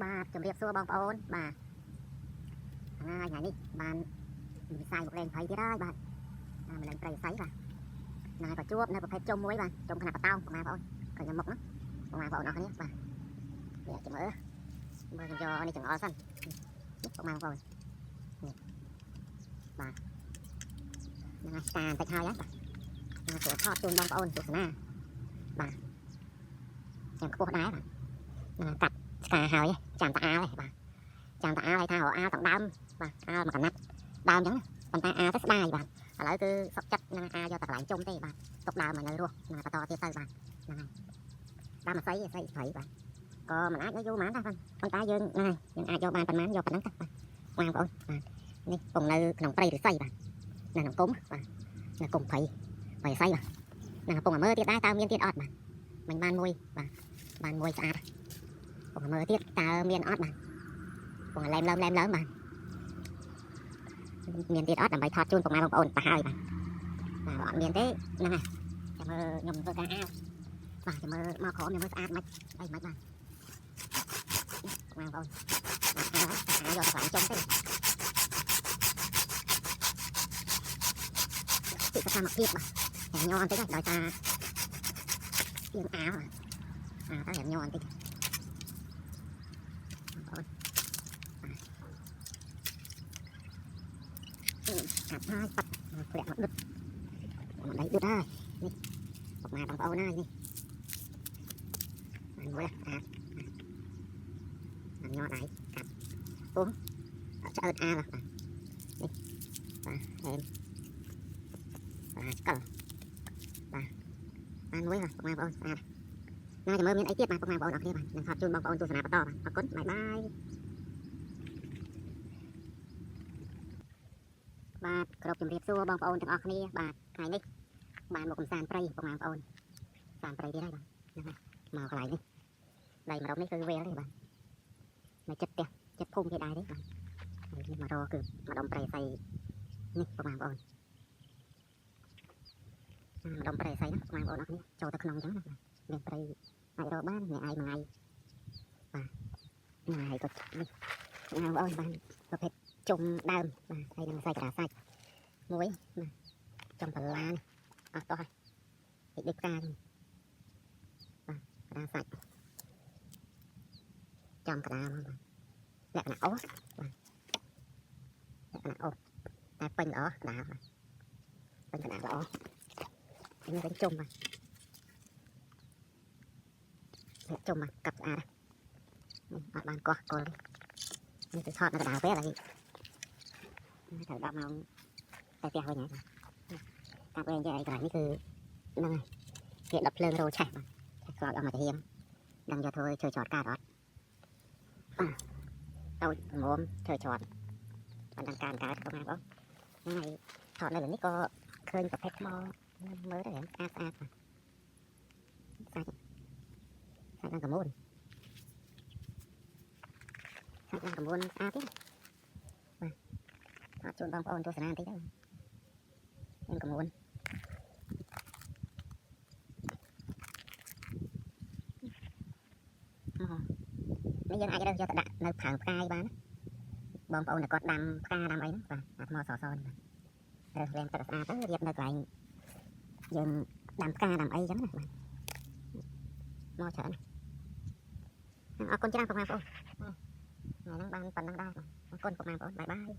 បាទជំរាបសួរបងប្អូនបាទថ្ងៃនេះបានវិស័យមកលេងព្រៃទៀតហើយបាទមកលេងព្រៃវិស័យបាទថ្ងៃក៏ជួបនៅប្រភេទជុំមួយបាទជុំខ្នាតបតោងបងប្អូនឃើញមុខណាបងប្អូនអរគ្នាបាទនេះចាំមើលខ្ញុំយកនេះចង្អុលសិនបងប្អូននេះបាទនឹងស្ការបន្តិចហើយបាទស្រួលថតជូនបងប្អូនទស្សនាបាទចាំខ្ពស់ដែរបាទកាត់ស្ការហើយចាំតាអាលបាទចាំតាអាលឲ្យថារកអាលទាំងដើមបាទអាលមកកណាត់ដើមអញ្ចឹងប៉ុន្តែអាលទៅស្ដាយបាទឥឡូវគឺសុកចិត្តនឹងអាលយកតែកន្លែងជុំទេបាទទុកដើមមកនៅរស់បន្តទៀតទៅបាទហ្នឹងហើយដើមអស័យព្រៃបាទក៏មិនអាចនៅយូរប៉ុន្មានដែរប៉ុន្តែយើងយើងអាចយកបានប៉ុន្មានយកប៉ុណ្ណឹងទៅបាទបងប្អូនបាទនេះគង់នៅក្នុងព្រៃឫស្សីបាទនៅក្នុងគុំបាទនៅគុំព្រៃអស័យបាទនឹងកំពុងមើលទៀតដែរតើមានទៀតអត់បាទមិនបានមួយបាទបានមួយស្អាតកំពុងមើលទៀតតើមានអត់បាទកំពុងលែមបាទមានទៀតអត់ដើម្បីថតជូនបងប្អូនទៅហើយបាទអត់មានទេហ្នឹងហើយចាំមើលខ្ញុំធ្វើការអាវបាទចាំមើលមកក្រោមខ្ញុំមើលស្អាតមិនអីមិនបាទបងប្អូនបាទអាយកទៅចំទេពីសកម្មភាពបាទញ័របន្តិចដោយសារយើងអាវទៅញ័របន្តិចបងប្អូនអាប់ហើយបាត់ធ្លាក់មកដុតមកដៃដុតហើយនេះបងប្អូនហើយនេះបានមួយញ័រដៃកាត់ពុំឆ្អើតអាបាទនេះបាទហេមបាទស្កលបាទបានមួយបងប្អូនស្អាតណាចាំមើលមានអីទៀតបាទបងប្អូនអរគ្នាបាទនឹងថតជូនបងប្អូនទស្សនាបន្តបាទអរគុណបាយបាយបាទគ្រប់ជំរាបសួរបងប្អូនទាំងអស់គ្នាបាទថ្ងៃនេះបានមកកំសាន្តព្រៃបងប្អូនសាន្តព្រៃទៀតហើយបាទហ្នឹងហើយមកកន្លែងនេះដីម្ដុំនេះគឺវែលទេបាទនៅចិត្តផ្ទះចិត្តភូមិគេដែរទេបាទហើយនេះមករកគឺម្ដុំព្រៃស្អីនេះបងប្អូនម្ដុំព្រៃស្អីណាបងប្អូនអរគ្នាចូលទៅក្នុងអញ្ចឹងណាមានព្រៃអាចរកបានថ្ងៃឯងមួយថ្ងៃបាទថ្ងៃក៏នេះបងប្អូនបានប្រភេទជុំដើមបាទហើយនឹងសាច់ក្តារសាច់មួយណាចំបលានេះអត់តោះហើយតិចផ្កានេះបាទក្តារសាច់ចំក្តារមកបាទលក្ខណៈអូសបាទលក្ខណៈអូសតែពេញល្អក្តារបាទពេញក្តារល្អនេះវិញជុំបាទជុំបាទកាប់ស្អាតអត់បានកោះគល់នេះទៅថតនៅក្តារពេលហើយត្រូវ10ម៉ោងតែផ្ទះវិញហើយតាមពេលនិយាយអីកន្លែងនេះគឺហ្នឹងហើយគេដុតភ្លើងរោឆេះបាទស្គាល់អស់មកទៅហៀងដឹងយកធ្វើchơi trọtកើតអត់តូចងំchơi trọtបានដឹងការកើតបងប្អូនហ្នឹងហើយថតនៅលើនេះក៏ឃើញប្រភេទថ្មមើលទៅស្អាតបាទសាច់ឡើងកមូនស្អាតទេបាទថតជូនបងប្អូនទស្សនាបន្តិចទៅឡើងកមូននេះយើងអាចរើសយកទៅដាក់នៅផើងផ្កាយបានបងប្អូនតែគាត់ដាំផ្កាដាំអីហ្នឹងបាទអាថ្មសបាទរើសលែងទឹកស្អាតទៅរៀបនៅកន្លែងយើងដាំផ្កាដាំអីចឹងណាបាទមកច្រើនអរគុណច្រើនបងប្អូនថ្ងៃហ្នឹងបានប៉ុណ្ណឹងដែរបាទអរគុណបងប្អូនបាយបាយ